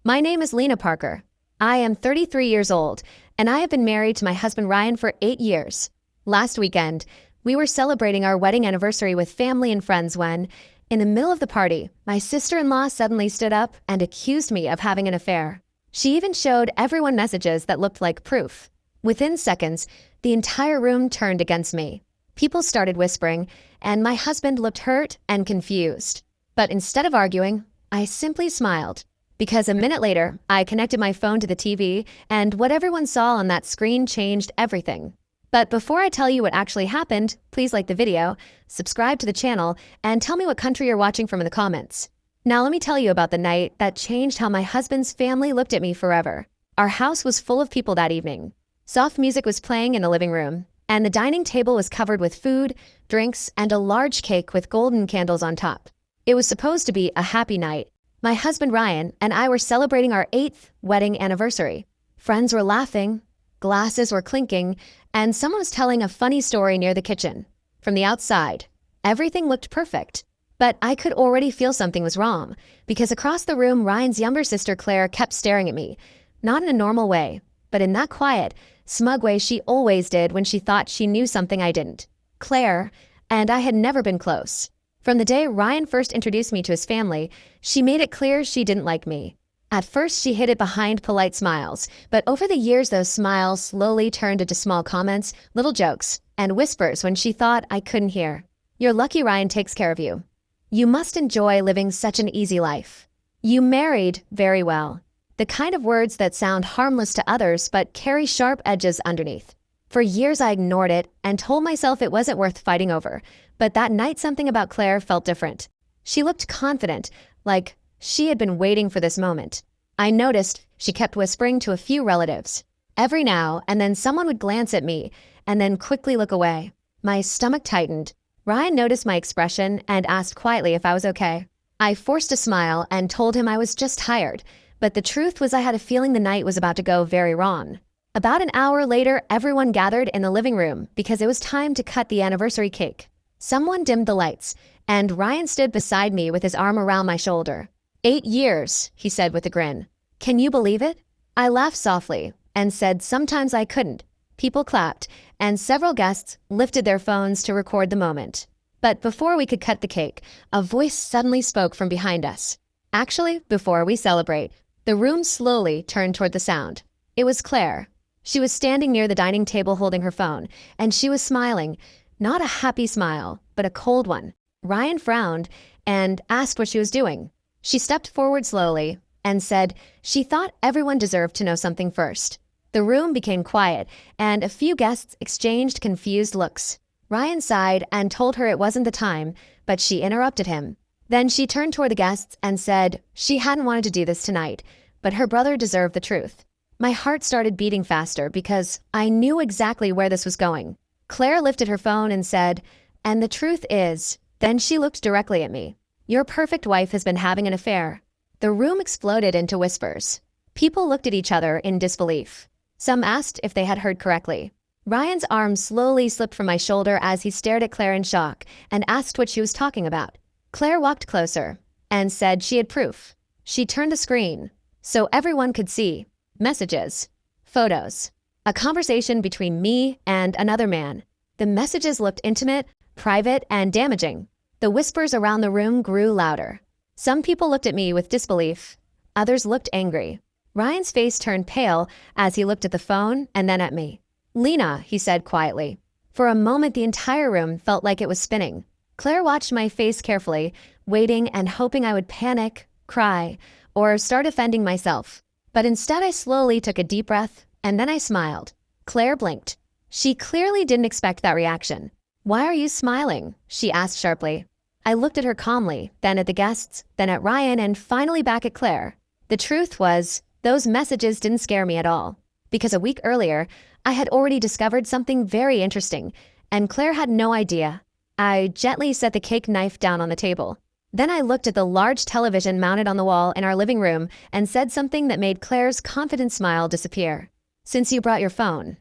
My name is Lena Parker. I am 33 years old, and I have been married to my husband Ryan for 8 years. Last weekend, we were celebrating our wedding anniversary with family and friends when, in the middle of the party, my sister-in-law suddenly stood up and accused me of having an affair. She even showed everyone messages that looked like proof. Within seconds, the entire room turned against me. People started whispering, and my husband looked hurt and confused. But instead of arguing, I simply smiled. Because a minute later, I connected my phone to the TV, and what everyone saw on that screen changed everything. But before I tell you what actually happened, please like the video, subscribe to the channel, and tell me what country you're watching from in the comments. Now let me tell you about the night that changed how my husband's family looked at me forever. Our house was full of people that evening. Soft music was playing in the living room, and the dining table was covered with food, drinks, and a large cake with golden candles on top. It was supposed to be a happy night. My husband Ryan and I were celebrating our 8th wedding anniversary. Friends were laughing, glasses were clinking, and someone was telling a funny story near the kitchen. From the outside, everything looked perfect. But I could already feel something was wrong, because across the room, Ryan's younger sister Claire kept staring at me. Not in a normal way, but in that quiet, smug way she always did when she thought she knew something I didn't. Claire and I had never been close. From the day Ryan first introduced me to his family, she made it clear she didn't like me. At first, she hid it behind polite smiles, but over the years, those smiles slowly turned into small comments, little jokes, and whispers when she thought I couldn't hear. "You're lucky Ryan takes care of you. You must enjoy living such an easy life. You married very well." The kind of words that sound harmless to others but carry sharp edges underneath. For years I ignored it and told myself it wasn't worth fighting over, but that night something about Claire felt different. She looked confident, like she had been waiting for this moment. I noticed she kept whispering to a few relatives. Every now and then someone would glance at me and then quickly look away. My stomach tightened. Ryan noticed my expression and asked quietly if I was okay. I forced a smile and told him I was just tired, but the truth was I had a feeling the night was about to go very wrong. About an hour later, everyone gathered in the living room because it was time to cut the anniversary cake. Someone dimmed the lights, and Ryan stood beside me with his arm around my shoulder. 8 years, he said with a grin. Can you believe it? I laughed softly and said sometimes I couldn't. People clapped, and several guests lifted their phones to record the moment. But before we could cut the cake, a voice suddenly spoke from behind us. Actually, before we celebrate, the room slowly turned toward the sound. It was Claire. She was standing near the dining table holding her phone, and she was smiling. Not a happy smile, but a cold one. Ryan frowned and asked what she was doing. She stepped forward slowly and said she thought everyone deserved to know something first. The room became quiet, and a few guests exchanged confused looks. Ryan sighed and told her it wasn't the time, but she interrupted him. Then she turned toward the guests and said she hadn't wanted to do this tonight, but her brother deserved the truth. My heart started beating faster because I knew exactly where this was going. Claire lifted her phone and said, "And the truth is," then she looked directly at me. "Your perfect wife has been having an affair." The room exploded into whispers. People looked at each other in disbelief. Some asked if they had heard correctly. Ryan's arm slowly slipped from my shoulder as he stared at Claire in shock and asked what she was talking about. Claire walked closer and said she had proof. She turned the screen so everyone could see. Messages. Photos. A conversation between me and another man. The messages looked intimate, private, and damaging. The whispers around the room grew louder. Some people looked at me with disbelief. Others looked angry. Ryan's face turned pale as he looked at the phone and then at me. "Lena," he said quietly. For a moment, the entire room felt like it was spinning. Claire watched my face carefully, waiting and hoping I would panic, cry, or start offending myself. But instead, I slowly took a deep breath, and then I smiled. Claire blinked. She clearly didn't expect that reaction. "Why are you smiling?" she asked sharply. I looked at her calmly, then at the guests, then at Ryan, and finally back at Claire. The truth was, those messages didn't scare me at all. Because a week earlier, I had already discovered something very interesting, and Claire had no idea. I gently set the cake knife down on the table. Then I looked at the large television mounted on the wall in our living room and said something that made Claire's confident smile disappear. "Since you brought your phone,"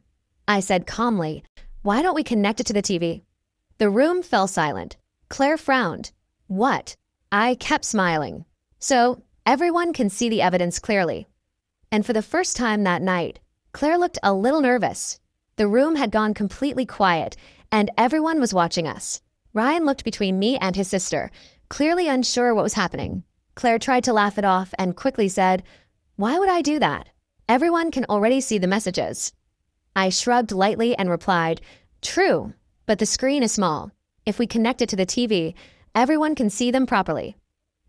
I said calmly, "why don't we connect it to the TV?" The room fell silent. Claire frowned. "What?" I kept smiling. "So, Everyone can see the evidence clearly. And for the first time that night, Claire looked a little nervous. The room had gone completely quiet, and everyone was watching us. Ryan looked between me and his sister, clearly unsure what was happening. Claire tried to laugh it off and quickly said, "Why would I do that? Everyone can already see the messages." I shrugged lightly and replied, "True, but the screen is small. If we connect it to the TV, everyone can see them properly."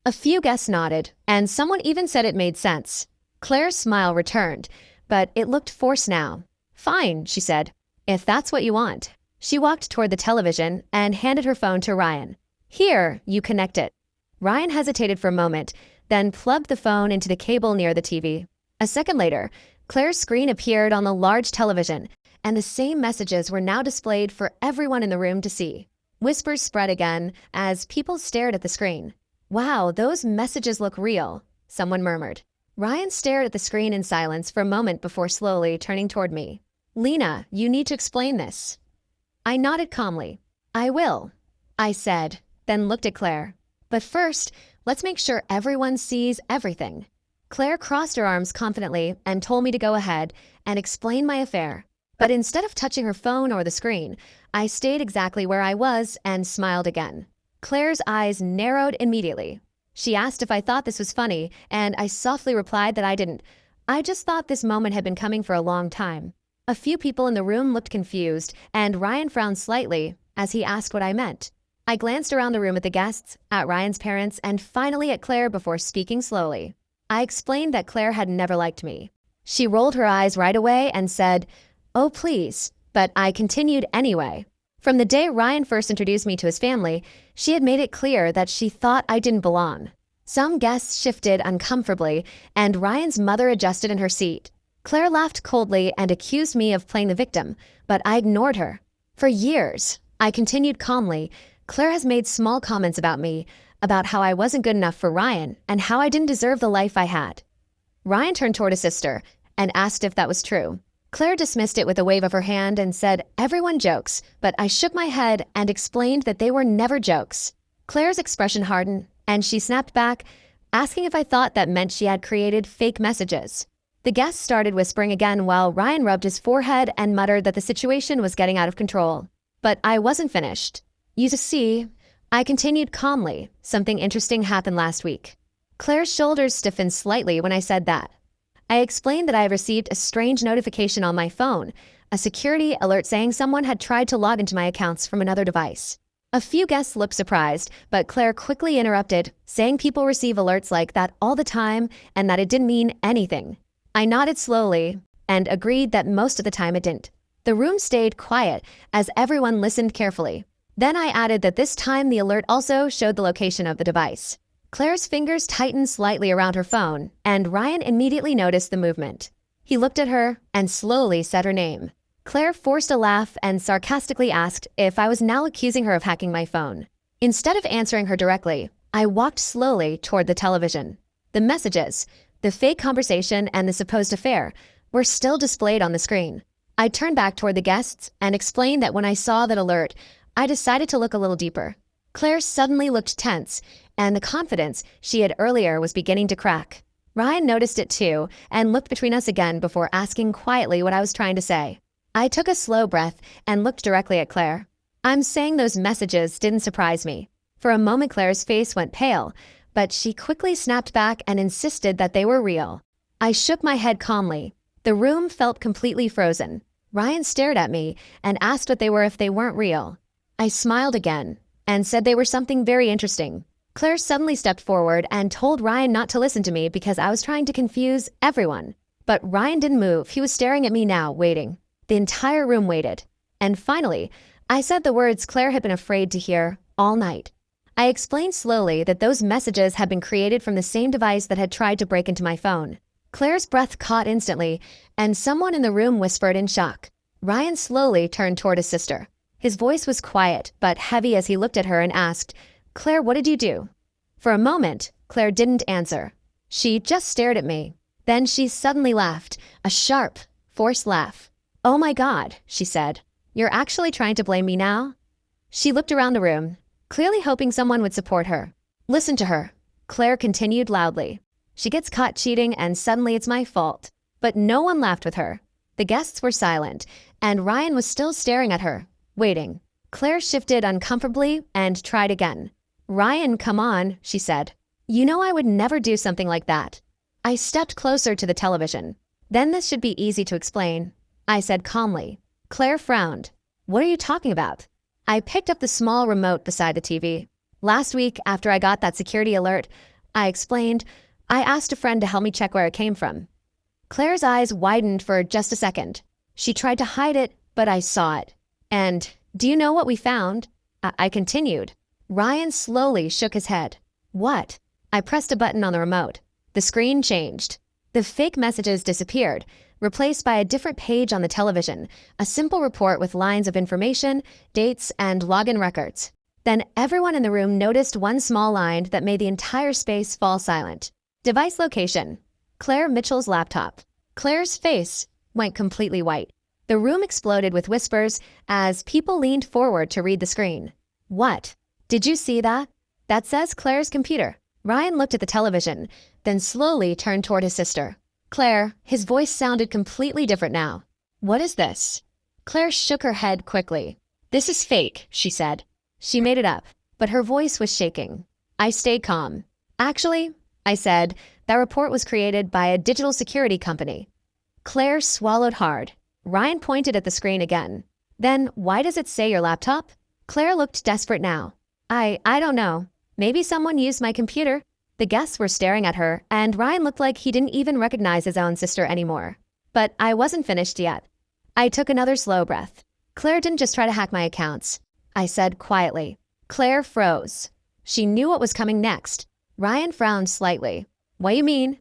A few guests nodded, and someone even said it made sense. Claire's smile returned, but it looked forced now. "Fine," she said, "if that's what you want." She walked toward the television and handed her phone to Ryan. "Here, you connect it." Ryan hesitated for a moment, then plugged the phone into the cable near the TV. A second later, Claire's screen appeared on the large television, and the same messages were now displayed for everyone in the room to see. Whispers spread again as people stared at the screen. "Wow, those messages look real," someone murmured. Ryan stared at the screen in silence for a moment before slowly turning toward me. "Lena, you need to explain this." I nodded calmly. "I will," I said, then looked at Claire. "But first, let's make sure everyone sees everything." Claire crossed her arms confidently and told me to go ahead and explain my affair. But instead of touching her phone or the screen, I stayed exactly where I was and smiled again. Claire's eyes narrowed immediately. She asked if I thought this was funny, and I softly replied that I didn't. I just thought this moment had been coming for a long time. A few people in the room looked confused, and Ryan frowned slightly as he asked what I meant. I glanced around the room at the guests, at Ryan's parents, and finally at Claire before speaking slowly. I explained that Claire had never liked me. She rolled her eyes right away and said, "Oh, please," but I continued anyway. From the day Ryan first introduced me to his family, she had made it clear that she thought I didn't belong. Some guests shifted uncomfortably, and Ryan's mother adjusted in her seat. Claire laughed coldly and accused me of playing the victim, but I ignored her. For years, I continued calmly. Claire has made small comments about me, about how I wasn't good enough for Ryan and how I didn't deserve the life I had. Ryan turned toward his sister and asked if that was true. Claire dismissed it with a wave of her hand and said, "Everyone jokes," but I shook my head and explained that they were never jokes. Claire's expression hardened, and she snapped back, asking if I thought that meant she had created fake messages. The guests started whispering again while Ryan rubbed his forehead and muttered that the situation was getting out of control. But I wasn't finished. "You see," I continued calmly, "something interesting happened last week." Claire's shoulders stiffened slightly when I said that. I explained that I had received a strange notification on my phone, a security alert saying someone had tried to log into my accounts from another device. A few guests looked surprised, but Claire quickly interrupted, saying people receive alerts like that all the time and that it didn't mean anything. I nodded slowly and agreed that most of the time it didn't. The room stayed quiet as everyone listened carefully. Then I added that this time the alert also showed the location of the device. Claire's fingers tightened slightly around her phone, and Ryan immediately noticed the movement. He looked at her and slowly said her name. Claire forced a laugh and sarcastically asked if I was now accusing her of hacking my phone. Instead of answering her directly, I walked slowly toward the television. The messages, the fake conversation, and the supposed affair were still displayed on the screen. I turned back toward the guests and explained that when I saw that alert, I decided to look a little deeper. Claire suddenly looked tense, and the confidence she had earlier was beginning to crack. Ryan noticed it too and looked between us again before asking quietly what I was trying to say. I took a slow breath and looked directly at Claire. "I'm saying those messages didn't surprise me." For a moment Claire's face went pale, but she quickly snapped back and insisted that they were real. I shook my head calmly. The room felt completely frozen. Ryan stared at me and asked what they were if they weren't real. I smiled again and said they were something very interesting. Claire suddenly stepped forward and told Ryan not to listen to me because I was trying to confuse everyone. But Ryan didn't move. He was staring at me now, waiting. The entire room waited. And finally, I said the words Claire had been afraid to hear all night. I explained slowly that those messages had been created from the same device that had tried to break into my phone. Claire's breath caught instantly, and someone in the room whispered in shock. Ryan slowly turned toward his sister. His voice was quiet but heavy as he looked at her and asked, "Claire, what did you do?" For a moment, Claire didn't answer. She just stared at me. Then she suddenly laughed, a sharp, forced laugh. "Oh my God," she said. "You're actually trying to blame me now?" She looked around the room, clearly hoping someone would support her. "Listen to her," Claire continued loudly. She gets caught cheating and suddenly it's my fault. But no one laughed with her. The guests were silent, and Ryan was still staring at her, waiting. Claire shifted uncomfortably and tried again. "Ryan, come on," she said. "You know I would never do something like that." I stepped closer to the television. "Then this should be easy to explain," I said calmly. Claire frowned. "What are you talking about?" I picked up the small remote beside the TV. "Last week, after I got that security alert," I explained, "I asked a friend to help me check where it came from." Claire's eyes widened for just a second. She tried to hide it, but I saw it. "And do you know what we found?" I continued. Ryan slowly shook his head. "What?" I pressed a button on the remote. The screen changed. The fake messages disappeared, replaced by a different page on the television, a simple report with lines of information, dates, and login records. Then everyone in the room noticed one small line that made the entire space fall silent. Device location: Claire Mitchell's laptop. Claire's face went completely white. The room exploded with whispers as people leaned forward to read the screen. "What? Did you see that? That says Claire's computer." Ryan looked at the television, then slowly turned toward his sister. "Claire," his voice sounded completely different now. "What is this?" Claire shook her head quickly. "This is fake," she said. She made it up, but her voice was shaking. I stayed calm. "Actually," I said, "that report was created by a digital security company." Claire swallowed hard. Ryan pointed at the screen again. "Then why does it say your laptop?" Claire looked desperate now. I don't know. Maybe someone used my computer." The guests were staring at her, and Ryan looked like he didn't even recognize his own sister anymore. But I wasn't finished yet. I took another slow breath. "Claire didn't just try to hack my accounts," I said quietly. Claire froze. She knew what was coming next. Ryan frowned slightly. "What do you mean?"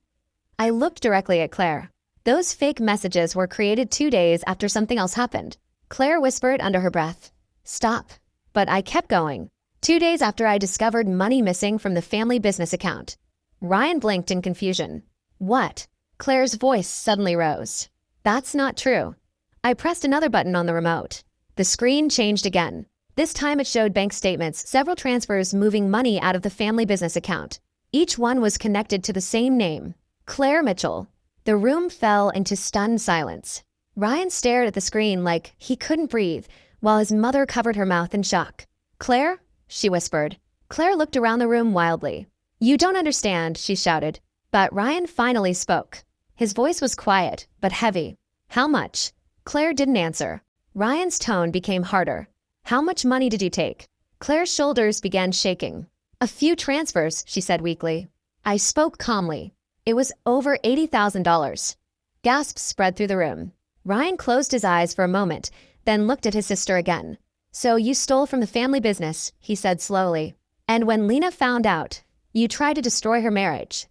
I looked directly at Claire. "Those fake messages were created 2 days after something else happened." Claire whispered under her breath. "Stop." But I kept going. 2 days after I discovered money missing from the family business account. Ryan blinked in confusion. "What?" Claire's voice suddenly rose. "That's not true." I pressed another button on the remote. The screen changed again. This time it showed bank statements, several transfers moving money out of the family business account. Each one was connected to the same name, Claire Mitchell. The room fell into stunned silence. Ryan stared at the screen like he couldn't breathe, while his mother covered her mouth in shock. "Claire?" she whispered. Claire looked around the room wildly. "You don't understand," she shouted. But Ryan finally spoke. His voice was quiet, but heavy. "How much?" Claire didn't answer. Ryan's tone became harder. "How much money did you take?" Claire's shoulders began shaking. "A few transfers," she said weakly. I spoke calmly. "It was over $80,000. Gasps spread through the room. Ryan closed his eyes for a moment, then looked at his sister again. "So you stole from the family business," he said slowly. "And when Lena found out, you tried to destroy her marriage."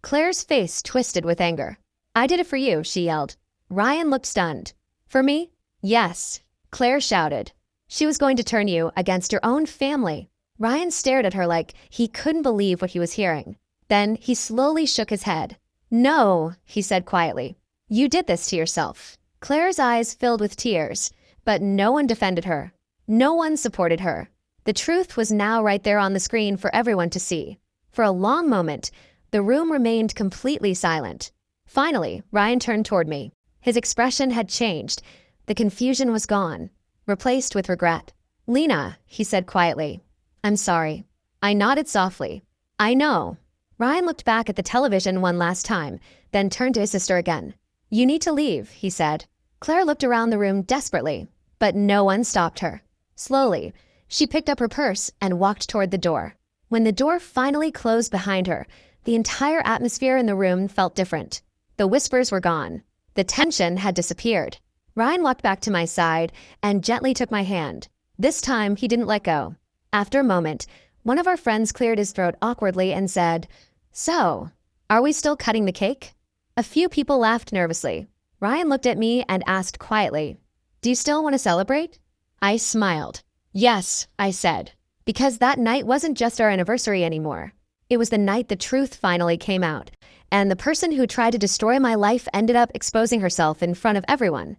Claire's face twisted with anger. "I did it for you," she yelled. Ryan looked stunned. "For me?" "Yes," Claire shouted. "She was going to turn you against your own family." Ryan stared at her like he couldn't believe what he was hearing. Then he slowly shook his head. "No," he said quietly. "You did this to yourself." Claire's eyes filled with tears, but no one defended her. No one supported her. The truth was now right there on the screen for everyone to see. For a long moment, the room remained completely silent. Finally, Ryan turned toward me. His expression had changed. The confusion was gone, replaced with regret. "Lena," he said quietly. "I'm sorry." I nodded softly. "I know." Ryan looked back at the television one last time, then turned to his sister again. "You need to leave," he said. Claire looked around the room desperately, but no one stopped her. Slowly, she picked up her purse and walked toward the door. When the door finally closed behind her, the entire atmosphere in the room felt different. The whispers were gone. The tension had disappeared. Ryan walked back to my side and gently took my hand. This time, he didn't let go. After a moment, one of our friends cleared his throat awkwardly and said, "So, are we still cutting the cake?" A few people laughed nervously. Ryan looked at me and asked quietly, "Do you still want to celebrate?" I smiled. "Yes," I said, because that night wasn't just our anniversary anymore. It was the night the truth finally came out, and the person who tried to destroy my life ended up exposing herself in front of everyone.